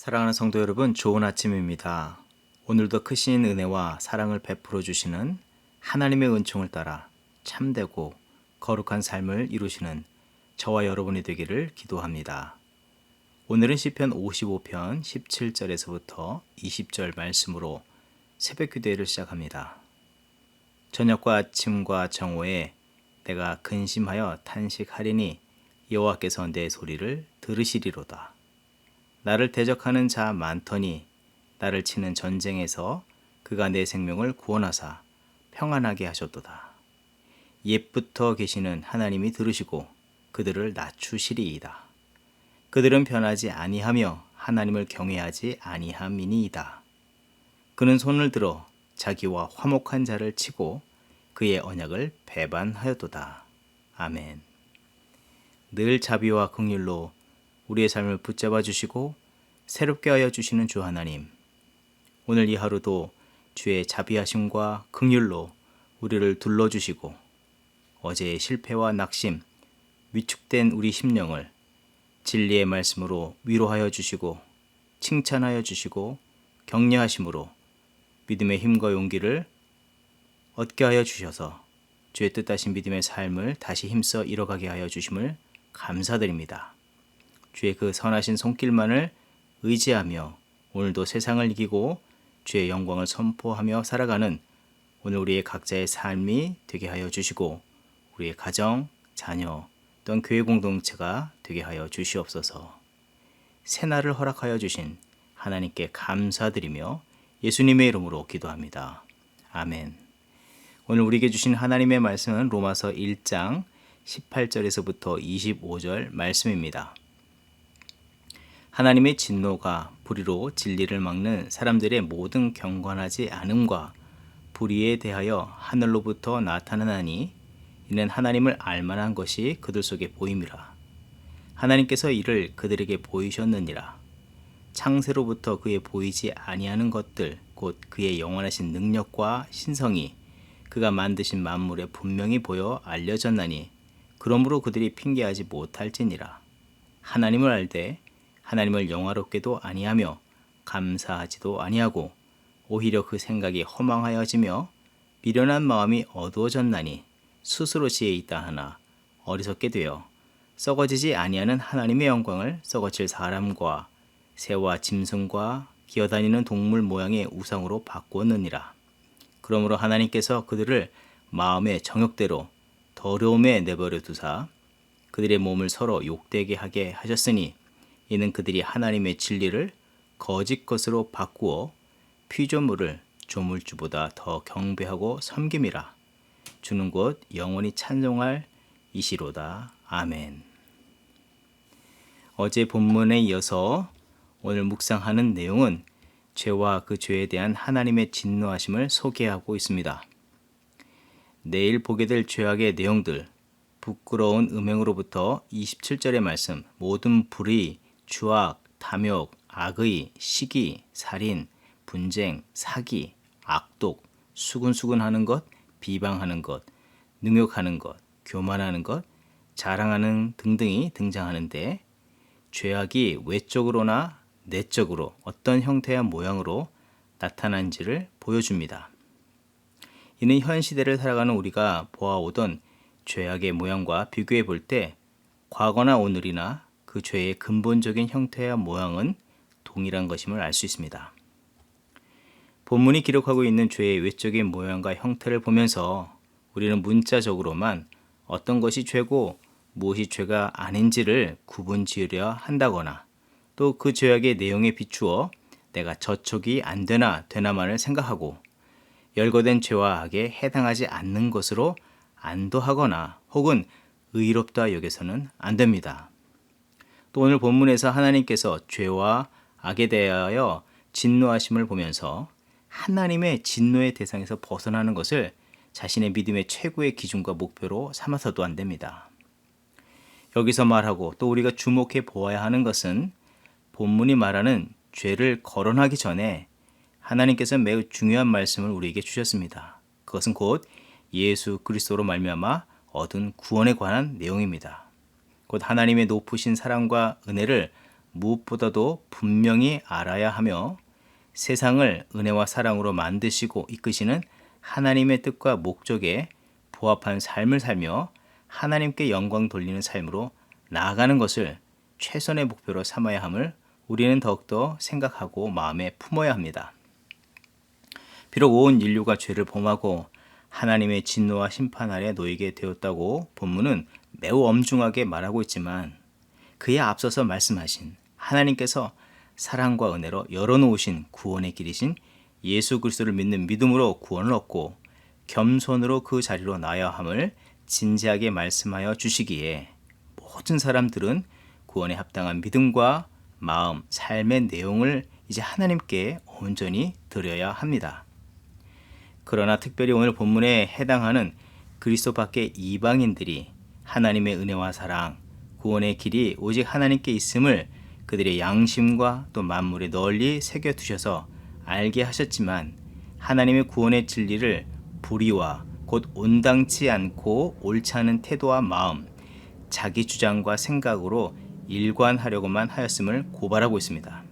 사랑하는 성도 여러분, 좋은 아침입니다. 오늘도 크신 은혜와 사랑을 베풀어 주시는 하나님의 은총을 따라 참되고 거룩한 삶을 이루시는 저와 여러분이 되기를 기도합니다. 오늘은 시편 55편 17절에서부터 20절 말씀으로 새벽 기도회를 시작합니다. 저녁과 아침과 정오에 내가 근심하여 탄식하리니 여호와께서 내 소리를 들으시리로다. 나를 대적하는 자 많더니 나를 치는 전쟁에서 그가 내 생명을 구원하사 평안하게 하셨도다. 옛부터 계시는 하나님이 들으시고 그들을 낮추시리이다. 그들은 변하지 아니하며 하나님을 경외하지 아니함이니이다. 그는 손을 들어 자기와 화목한 자를 치고 그의 언약을 배반하였도다. 아멘. 늘 자비와 긍휼로 우리의 삶을 붙잡아 주시고 새롭게 하여 주시는 주 하나님, 오늘 이 하루도 주의 자비하심과 긍휼로 우리를 둘러주시고 어제의 실패와 낙심, 위축된 우리 심령을 진리의 말씀으로 위로하여 주시고 칭찬하여 주시고 격려하심으로 믿음의 힘과 용기를 얻게 하여 주셔서 주의 뜻하신 믿음의 삶을 다시 힘써 이뤄가게 하여 주심을 감사드립니다. 주의 그 선하신 손길만을 의지하며 오늘도 세상을 이기고 주의 영광을 선포하며 살아가는 오늘 우리의 각자의 삶이 되게 하여 주시고 우리의 가정, 자녀 또한 교회 공동체가 되게 하여 주시옵소서. 새날을 허락하여 주신 하나님께 감사드리며 예수님의 이름으로 기도합니다. 아멘. 오늘 우리에게 주신 하나님의 말씀은 로마서 1장 18절에서부터 25절 말씀입니다. 하나님의 진노가 불의로 진리를 막는 사람들의 모든 경건하지 않음과 불의에 대하여 하늘로부터 나타나니 이는 하나님을 알만한 것이 그들 속에 보임이라. 하나님께서 이를 그들에게 보이셨느니라. 창세로부터 그의 보이지 아니하는 것들 곧 그의 영원하신 능력과 신성이 그가 만드신 만물에 분명히 보여 알려졌나니 그러므로 그들이 핑계하지 못할지니라. 하나님을 알되 하나님을 영화롭게도 아니하며 감사하지도 아니하고 오히려 그 생각이 허망하여지며 미련한 마음이 어두워졌나니 스스로 지혜 있다 하나 어리석게 되어 썩어지지 아니하는 하나님의 영광을 썩어질 사람과 새와 짐승과 기어다니는 동물 모양의 우상으로 바꾸었느니라. 그러므로 하나님께서 그들을 마음의 정욕대로 더러움에 내버려 두사 그들의 몸을 서로 욕되게 하게 하셨으니 이는 그들이 하나님의 진리를 거짓 것으로 바꾸어 피조물을 조물주보다 더 경배하고 섬김이라. 주는 곧 영원히 찬송할 이시로다. 아멘. 어제 본문에 이어서 오늘 묵상하는 내용은 죄와 그 죄에 대한 하나님의 진노하심을 소개하고 있습니다. 내일 보게 될 죄악의 내용들, 부끄러운 음행으로부터 27절의 말씀, 모든 불의, 추악, 탐욕, 악의, 시기, 살인, 분쟁, 사기, 악독, 수군수군하는 것, 비방하는 것, 능욕하는 것, 교만하는 것, 자랑하는 등등이 등장하는데 죄악이 외적으로나 내적으로 어떤 형태와 모양으로 나타난지를 보여줍니다. 이는 현 시대를 살아가는 우리가 보아오던 죄악의 모양과 비교해 볼 때 과거나 오늘이나 그 죄의 근본적인 형태와 모양은 동일한 것임을 알 수 있습니다. 본문이 기록하고 있는 죄의 외적인 모양과 형태를 보면서 우리는 문자적으로만 어떤 것이 죄고 무엇이 죄가 아닌지를 구분 지으려 한다거나 또 그 죄악의 내용에 비추어 내가 저촉이 안 되나만을 생각하고 열거된 죄와 악에 해당하지 않는 것으로 안도하거나 혹은 의롭다 여겨서는 안 됩니다. 또 오늘 본문에서 하나님께서 죄와 악에 대하여 진노하심을 보면서 하나님의 진노의 대상에서 벗어나는 것을 자신의 믿음의 최고의 기준과 목표로 삼아서도 안 됩니다. 여기서 말하고 또 우리가 주목해 보아야 하는 것은 본문이 말하는 죄를 거론하기 전에 하나님께서 매우 중요한 말씀을 우리에게 주셨습니다. 그것은 곧 예수 그리스도로 말미암아 얻은 구원에 관한 내용입니다. 곧 하나님의 높으신 사랑과 은혜를 무엇보다도 분명히 알아야 하며 세상을 은혜와 사랑으로 만드시고 이끄시는 하나님의 뜻과 목적에 부합한 삶을 살며 하나님께 영광 돌리는 삶으로 나아가는 것을 최선의 목표로 삼아야 함을 우리는 더욱더 생각하고 마음에 품어야 합니다. 비록 온 인류가 죄를 범하고 하나님의 진노와 심판 아래 놓이게 되었다고 본문은 매우 엄중하게 말하고 있지만 그에 앞서서 말씀하신 하나님께서 사랑과 은혜로 열어놓으신 구원의 길이신 예수 그리스도를 믿는 믿음으로 구원을 얻고 겸손으로 그 자리로 나아야 함을 진지하게 말씀하여 주시기에 모든 사람들은 구원에 합당한 믿음과 마음, 삶의 내용을 이제 하나님께 온전히 드려야 합니다. 그러나 특별히 오늘 본문에 해당하는 그리스도 밖의 이방인들이 하나님의 은혜와 사랑, 구원의 길이 오직 하나님께 있음을 그들의 양심과 또 만물에 널리 새겨두셔서 알게 하셨지만 하나님의 구원의 진리를 불의와 곧 온당치 않고 옳지 않은 태도와 마음, 자기 주장과 생각으로 일관하려고만 하였음을 고발하고 있습니다.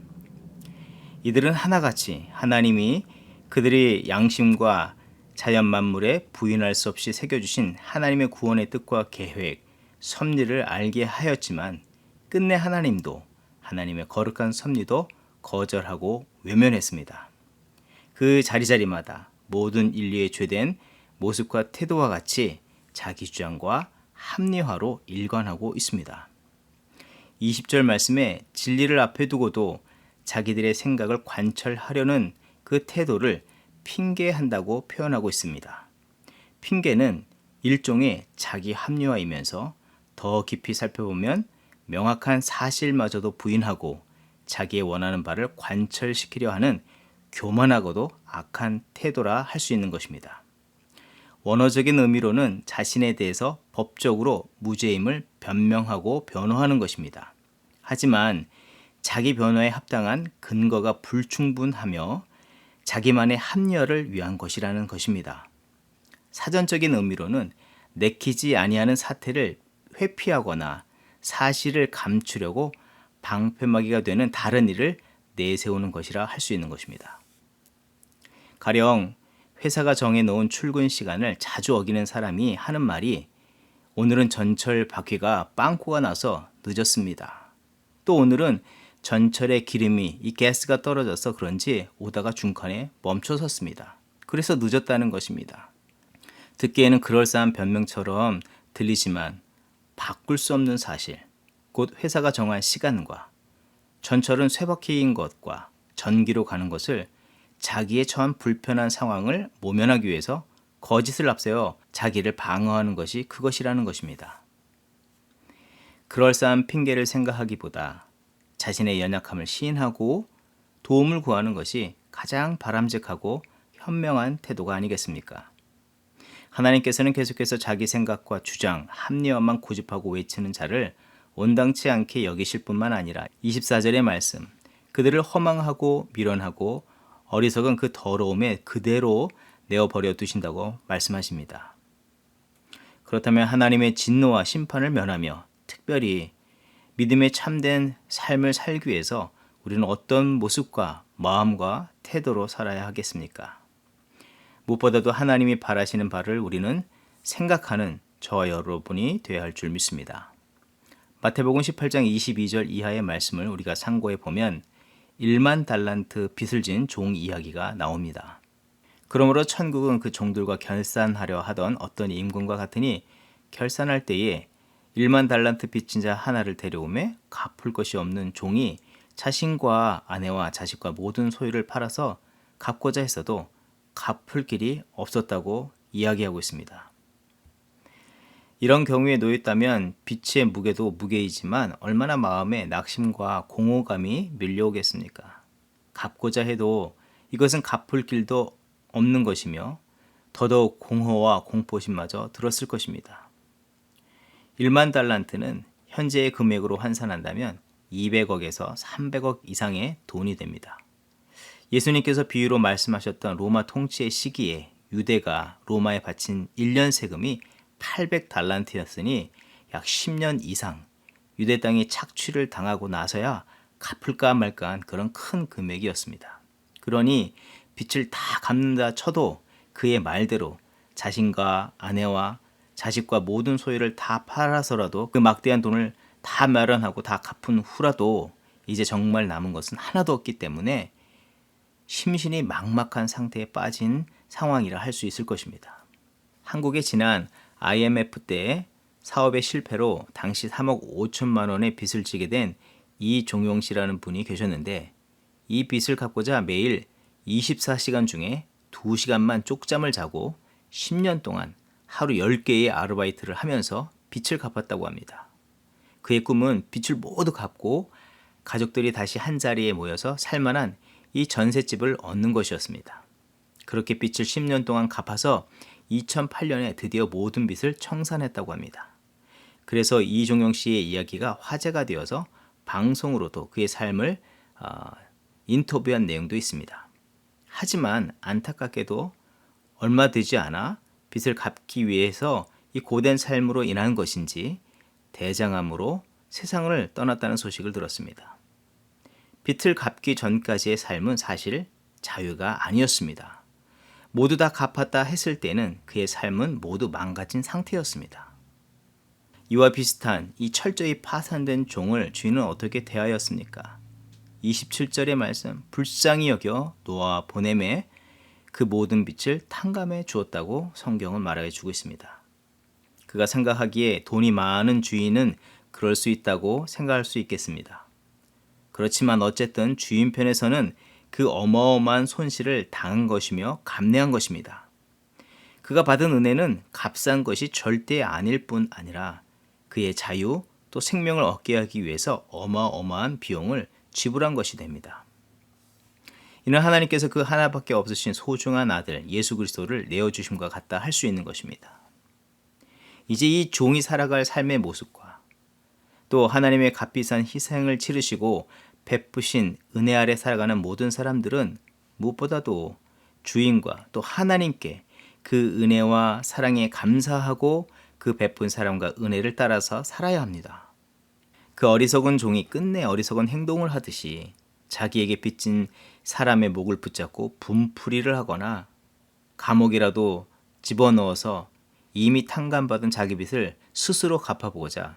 이들은 하나같이 하나님이 그들의 양심과 자연 만물에 부인할 수 없이 새겨주신 하나님의 구원의 뜻과 계획, 섭리를 알게 하였지만 끝내 하나님도 하나님의 거룩한 섭리도 거절하고 외면했습니다. 그 자리자리마다 모든 인류의 죄된 모습과 태도와 같이 자기 주장과 합리화로 일관하고 있습니다. 20절 말씀에 진리를 앞에 두고도 자기들의 생각을 관철하려는 그 태도를 핑계한다고 표현하고 있습니다. 핑계는 일종의 자기 합리화이면서 더 깊이 살펴보면 명확한 사실마저도 부인하고 자기의 원하는 바를 관철시키려 하는 교만하고도 악한 태도라 할 수 있는 것입니다. 원어적인 의미로는 자신에 대해서 법적으로 무죄임을 변명하고 변호하는 것입니다. 하지만 자기 변호에 합당한 근거가 불충분하며 자기만의 합리화를 위한 것이라는 것입니다. 사전적인 의미로는 내키지 아니하는 사태를 회피하거나 사실을 감추려고 방패막이가 되는 다른 일을 내세우는 것이라 할 수 있는 것입니다. 가령 회사가 정해놓은 출근 시간을 자주 어기는 사람이 하는 말이 오늘은 전철 바퀴가 빵꾸가 나서 늦었습니다. 또 오늘은 전철의 기름이 이 가스가 떨어져서 그런지 오다가 중간에 멈춰섰습니다. 그래서 늦었다는 것입니다. 듣기에는 그럴싸한 변명처럼 들리지만 바꿀 수 없는 사실, 곧 회사가 정한 시간과 전철은 쇠바퀴인 것과 전기로 가는 것을 자기의 처한 불편한 상황을 모면하기 위해서 거짓을 앞세워 자기를 방어하는 것이 그것이라는 것입니다. 그럴싸한 핑계를 생각하기보다 자신의 연약함을 시인하고 도움을 구하는 것이 가장 바람직하고 현명한 태도가 아니겠습니까? 하나님께서는 계속해서 자기 생각과 주장, 합리화만 고집하고 외치는 자를 온당치 않게 여기실 뿐만 아니라 24절의 말씀, 그들을 허망하고 미련하고 어리석은 그 더러움에 그대로 내어버려 두신다고 말씀하십니다. 그렇다면 하나님의 진노와 심판을 면하며 특별히 믿음의 참된 삶을 살기 위해서 우리는 어떤 모습과 마음과 태도로 살아야 하겠습니까? 무엇보다도 하나님이 바라시는 바를 우리는 생각하는 저와 여러분이 되어야 할 줄 믿습니다. 마태복음 18장 22절 이하의 말씀을 우리가 상고해 보면 1만 달란트 빚을 진 종 이야기가 나옵니다. 그러므로 천국은 그 종들과 결산하려 하던 어떤 임금과 같으니 결산할 때에 1만 달란트 빚진 자 하나를 데려오매 갚을 것이 없는 종이 자신과 아내와 자식과 모든 소유를 팔아서 갚고자 했어도 갚을 길이 없었다고 이야기하고 있습니다. 이런 경우에 놓였다면 빚의 무게도 무게이지만 얼마나 마음에 낙심과 공허감이 밀려오겠습니까? 갚고자 해도 이것은 갚을 길도 없는 것이며 더더욱 공허와 공포심마저 들었을 것입니다. 1만 달란트는 현재의 금액으로 환산한다면 200억에서 300억 이상의 돈이 됩니다. 예수님께서 비유로 말씀하셨던 로마 통치의 시기에 유대가 로마에 바친 1년 세금이 800달란트였으니 약 10년 이상 유대 땅이 착취를 당하고 나서야 갚을까 말까한 그런 큰 금액이었습니다. 그러니 빚을 다 갚는다 쳐도 그의 말대로 자신과 아내와 자식과 모든 소유를 다 팔아서라도 그 막대한 돈을 다 마련하고 다 갚은 후라도 이제 정말 남은 것은 하나도 없기 때문에 심신이 막막한 상태에 빠진 상황이라 할 수 있을 것입니다. 한국에 지난 IMF 때 사업의 실패로 당시 3억 5천만 원의 빚을 지게 된 이종용 씨라는 분이 계셨는데 이 빚을 갚고자 매일 24시간 중에 2시간만 쪽잠을 자고 10년 동안 하루 10개의 아르바이트를 하면서 빚을 갚았다고 합니다. 그의 꿈은 빚을 모두 갚고 가족들이 다시 한자리에 모여서 살만한 이 전셋집을 얻는 것이었습니다. 그렇게 빚을 10년 동안 갚아서 2008년에 드디어 모든 빚을 청산했다고 합니다. 그래서 이종용 씨의 이야기가 화제가 되어서 방송으로도 그의 삶을 인터뷰한 내용도 있습니다. 하지만 안타깝게도 얼마 되지 않아 빚을 갚기 위해서 이 고된 삶으로 인한 것인지 대장암으로 세상을 떠났다는 소식을 들었습니다. 빚을 갚기 전까지의 삶은 사실 자유가 아니었습니다. 모두 다 갚았다 했을 때는 그의 삶은 모두 망가진 상태였습니다. 이와 비슷한 이 철저히 파산된 종을 주인은 어떻게 대하였습니까? 27절의 말씀, 불쌍히 여겨 노아와 보냄에 그 모든 빚을 탕감해 주었다고 성경은 말해 주고 있습니다. 그가 생각하기에 돈이 많은 주인은 그럴 수 있다고 생각할 수 있겠습니다. 그렇지만 어쨌든 주인 편에서는 그 어마어마한 손실을 당한 것이며 감내한 것입니다. 그가 받은 은혜는 값싼 것이 절대 아닐 뿐 아니라 그의 자유 또 생명을 얻게 하기 위해서 어마어마한 비용을 지불한 것이 됩니다. 이는 하나님께서 그 하나밖에 없으신 소중한 아들 예수 그리스도를 내어주심과 같다 할 수 있는 것입니다. 이제 이 종이 살아갈 삶의 모습과 또 하나님의 값비싼 희생을 치르시고 베푸신 은혜 아래 살아가는 모든 사람들은 무엇보다도 주인과 또 하나님께 그 은혜와 사랑에 감사하고 그 베푼 사랑과 은혜를 따라서 살아야 합니다. 그 어리석은 종이 끝내 어리석은 행동을 하듯이 자기에게 빚진 사람의 목을 붙잡고 분풀이를 하거나 감옥이라도 집어넣어서 이미 탕감받은 자기 빚을 스스로 갚아보고자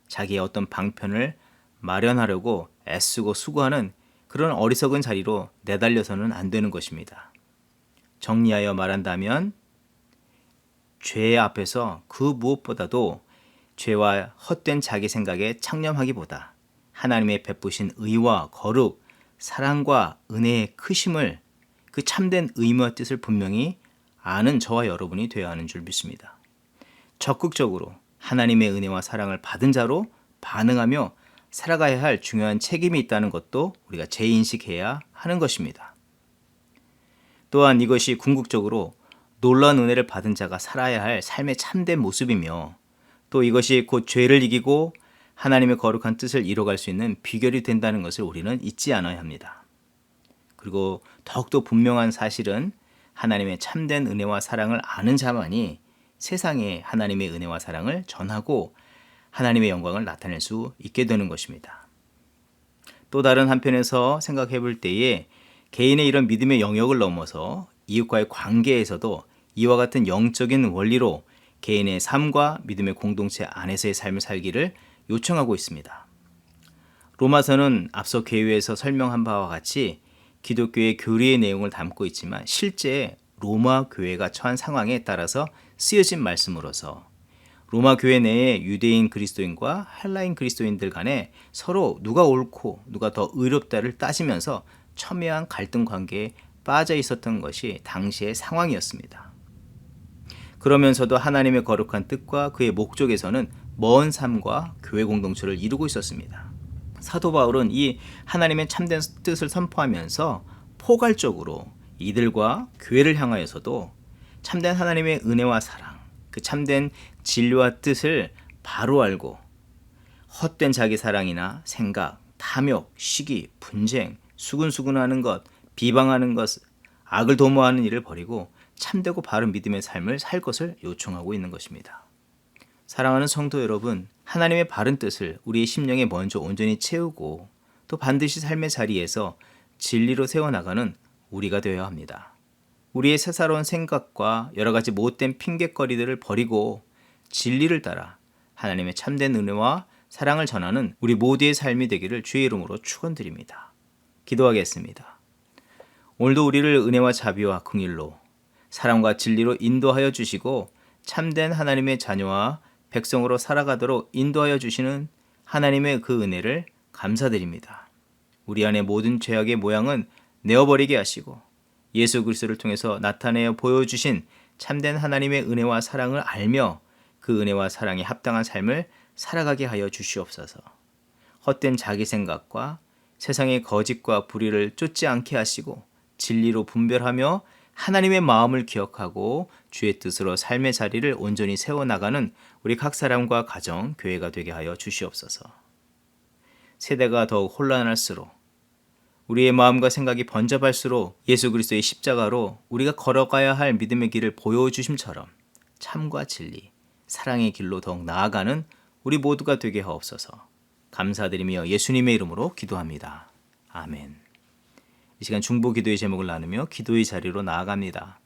자기의 어떤 방편을 마련하려고 애쓰고 수고하는 그런 어리석은 자리로 내달려서는 안 되는 것입니다. 정리하여 말한다면 죄 앞에서 그 무엇보다도 죄와 헛된 자기 생각에 창념하기보다 하나님의 베푸신 의와 거룩, 사랑과 은혜의 크심을 그 참된 의무와 뜻을 분명히 아는 저와 여러분이 되어야 하는 줄 믿습니다. 적극적으로 하나님의 은혜와 사랑을 받은 자로 반응하며 살아가야 할 중요한 책임이 있다는 것도 우리가 재인식해야 하는 것입니다. 또한 이것이 궁극적으로 놀라운 은혜를 받은 자가 살아야 할 삶의 참된 모습이며 또 이것이 곧 죄를 이기고 하나님의 거룩한 뜻을 이뤄갈 수 있는 비결이 된다는 것을 우리는 잊지 않아야 합니다. 그리고 더욱더 분명한 사실은 하나님의 참된 은혜와 사랑을 아는 자만이 세상에 하나님의 은혜와 사랑을 전하고 하나님의 영광을 나타낼 수 있게 되는 것입니다. 또 다른 한편에서 생각해 볼 때에 개인의 이런 믿음의 영역을 넘어서 이웃과의 관계에서도 이와 같은 영적인 원리로 개인의 삶과 믿음의 공동체 안에서의 삶을 살기를 요청하고 있습니다. 로마서는 앞서 개요에서 설명한 바와 같이 기독교의 교리의 내용을 담고 있지만 실제 로마 교회가 처한 상황에 따라서 쓰여진 말씀으로서 로마 교회 내에 유대인 그리스도인과 헬라인 그리스도인들 간에 서로 누가 옳고 누가 더 의롭다를 따지면서 첨예한 갈등 관계에 빠져 있었던 것이 당시의 상황이었습니다. 그러면서도 하나님의 거룩한 뜻과 그의 목적에서는 먼 삶과 교회 공동체를 이루고 있었습니다. 사도 바울은 이 하나님의 참된 뜻을 선포하면서 포괄적으로 이들과 교회를 향하여서도 참된 하나님의 은혜와 사랑, 그 참된 진리와 뜻을 바로 알고 헛된 자기 사랑이나 생각, 탐욕, 시기, 분쟁, 수근수근하는 것, 비방하는 것, 악을 도모하는 일을 버리고 참되고 바른 믿음의 삶을 살 것을 요청하고 있는 것입니다. 사랑하는 성도 여러분, 하나님의 바른 뜻을 우리의 심령에 먼저 온전히 채우고 또 반드시 삶의 자리에서 진리로 세워나가는 우리가 되어야 합니다. 우리의 새사로운 생각과 여러 가지 못된 핑곗거리들을 버리고 진리를 따라 하나님의 참된 은혜와 사랑을 전하는 우리 모두의 삶이 되기를 주의 이름으로 축원드립니다. 기도하겠습니다. 오늘도 우리를 은혜와 자비와 긍휼로 사랑과 진리로 인도하여 주시고 참된 하나님의 자녀와 백성으로 살아가도록 인도하여 주시는 하나님의 그 은혜를 감사드립니다. 우리 안의 모든 죄악의 모양은 내어버리게 하시고 예수 그리스도를 통해서 나타내어 보여주신 참된 하나님의 은혜와 사랑을 알며 그 은혜와 사랑에 합당한 삶을 살아가게 하여 주시옵소서. 헛된 자기 생각과 세상의 거짓과 불의를 쫓지 않게 하시고 진리로 분별하며 하나님의 마음을 기억하고 주의 뜻으로 삶의 자리를 온전히 세워나가는 우리 각 사람과 가정, 교회가 되게 하여 주시옵소서. 세대가 더욱 혼란할수록 우리의 마음과 생각이 번잡할수록 예수 그리스도의 십자가로 우리가 걸어가야 할 믿음의 길을 보여주심처럼 참과 진리, 사랑의 길로 더욱 나아가는 우리 모두가 되게 하옵소서. 감사드리며 예수님의 이름으로 기도합니다. 아멘. 이 시간 중보 기도의 제목을 나누며 기도의 자리로 나아갑니다.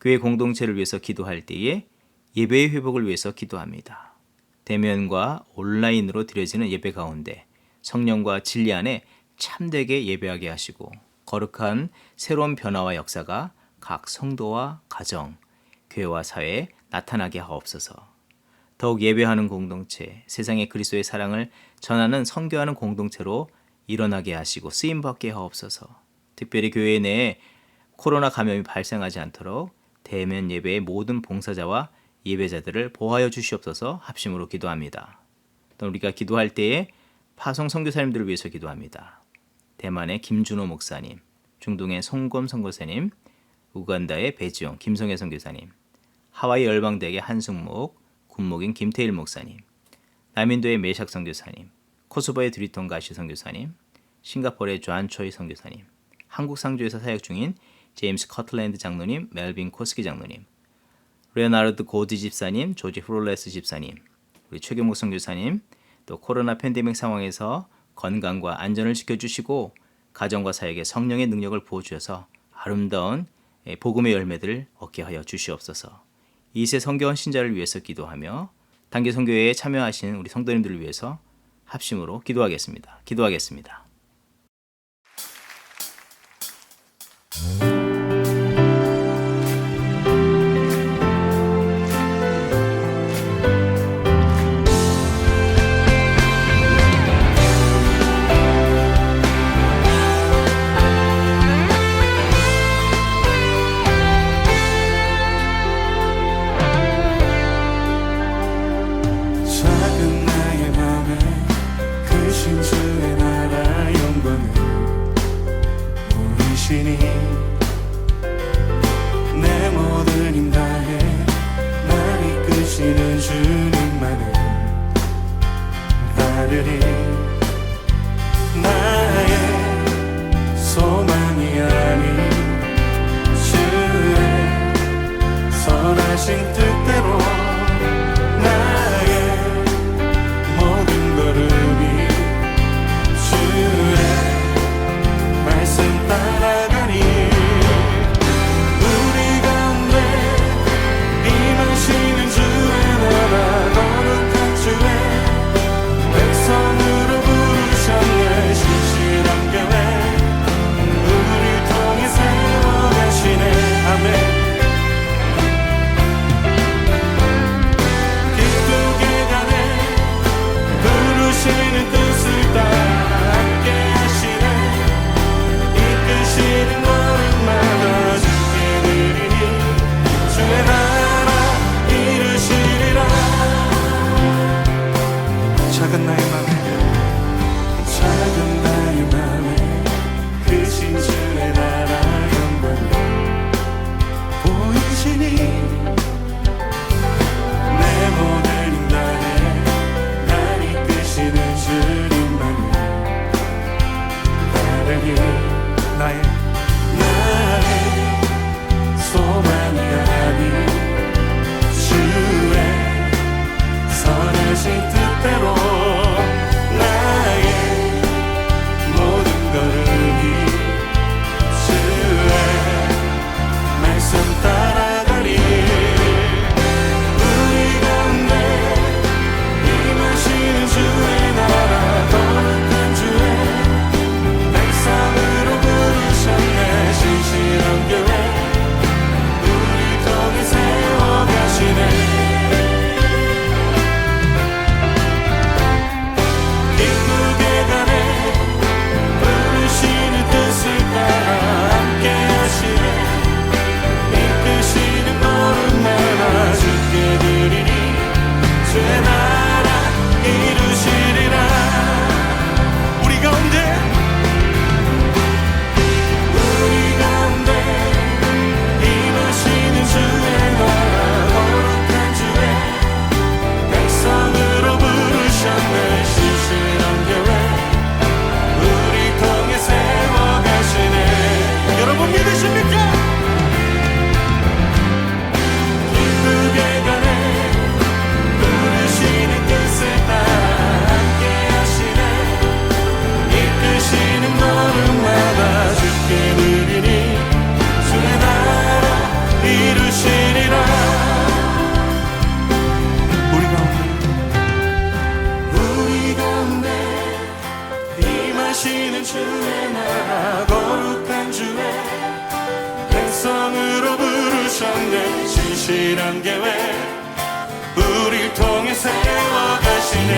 교회 공동체를 위해서 기도할 때에 예배의 회복을 위해서 기도합니다. 대면과 온라인으로 드려지는 예배 가운데 성령과 진리 안에 참되게 예배하게 하시고 거룩한 새로운 변화와 역사가 각 성도와 가정, 교회와 사회에 나타나게 하옵소서. 더욱 예배하는 공동체, 세상의 그리스도의 사랑을 전하는 선교하는 공동체로 일어나게 하시고 쓰임받게 하옵소서. 특별히 교회 내에 코로나 감염이 발생하지 않도록 대면 예배의 모든 봉사자와 예배자들을 보호하여 주시옵소서. 합심으로 기도합니다. 또 우리가 기도할 때에 파송 선교사님들을 위해서 기도합니다. 대만의 김준호 목사님, 중동의 송검 선교사님, 우간다의 배지용, 김성애 선교사님, 하와이 열방대학의 한승목, 군목인 김태일 목사님, 남인도의 메샥 선교사님, 코소바의 드리통 가시 선교사님, 싱가포르의 존 초이 선교사님, 한국 상주에서 사역 중인 제임스 커틀랜드 장로님, 멜빈 코스키 장로님, 레오나르드 고디 집사님, 조지 프롤레스 집사님, 우리 최경목 선교사님, 또 코로나 팬데믹 상황에서 건강과 안전을 지켜주시고 가정과 사역에 성령의 능력을 부어주셔서 아름다운 복음의 열매들을 얻게 하여 주시옵소서. 이세 성교원 신자를 위해서 기도하며 단기 선교회에 참여하신 우리 성도님들을 위해서 합심으로 기도하겠습니다. 주의 나라 영광을 보이시니 내 모든 힘 다해 날 이끄시는 주님만을 따르리. 나의 소망이 아닌 주의 선하신 뜻대로 나의 모든 걸음이 주의 말씀 따라가니 우리 가운데 임하시는 주의 나라 거룩한 주의 백성으로 부르셨네. 신실한 교회 우리 통해 세워가시네. 아멘. 기쁘게 가네 부르시는 뜻을 따라 이끄시는 걸음마다 주께 드리니 주의 나라 이루시리라. 작은 나의 맘에 크신 주의 나라 영광을 보이시니 내 모든 힘 다해 날 이끄시는 주님만을 따르니 나의 소망이 아닌 주의 선하신 뜻대로 나의 신실한 계획 우릴 통해 세워가시네.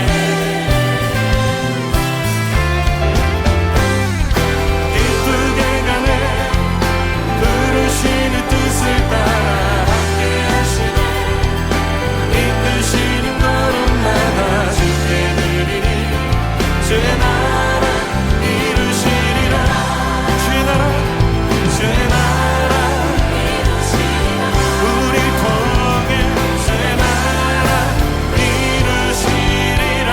기쁘게 가네 부르시는 뜻을 따라 함께 하시네. 이끄시는 걸음마다 주께 드리니 주의 나라 이루시리라. 주의 나라 주의 나라 우리 통해 주의 나라 이루시리라.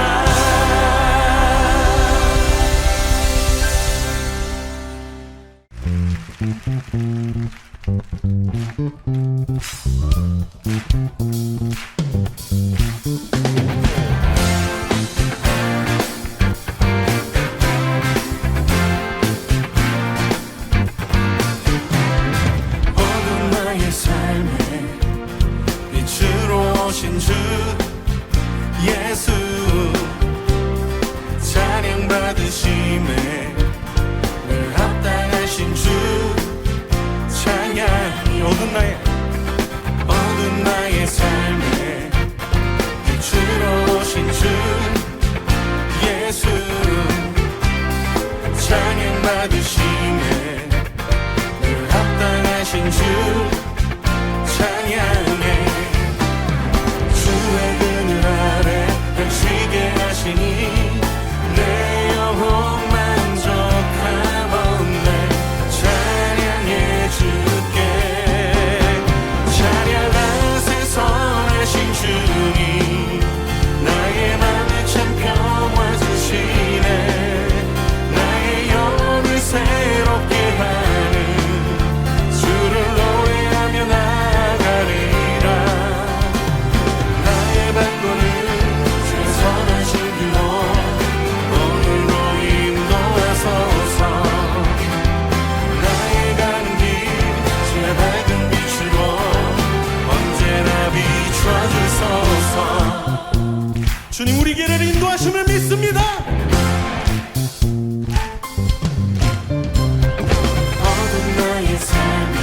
어두운 나의 삶에 빛으로 오신 주 예수 찬양 받으심에 늘 합당하신 주 찬양. 어두운 나의 삶에 빛으로 오신 주 예수 찬양 받으심에 늘 합당하신 주 찬양해. 주의 그늘 아래 별 쉬게 하시니 내 영혼 만족하건대 찬양해 주께. 찬양하세 선하신 주님 나의 맘에 참 평화 주시네. 나의 영혼을 새롭게 하는 주를 노래하며 나가리라. 나의 발걸음 주의 선하신 길로 오늘로 인도하소서. 나의 가는 길 주의 밝은 빛으로 언제나 비춰주소서. 주님 우리 길을 인도하심을 믿습니다. 어두운 나의 삶에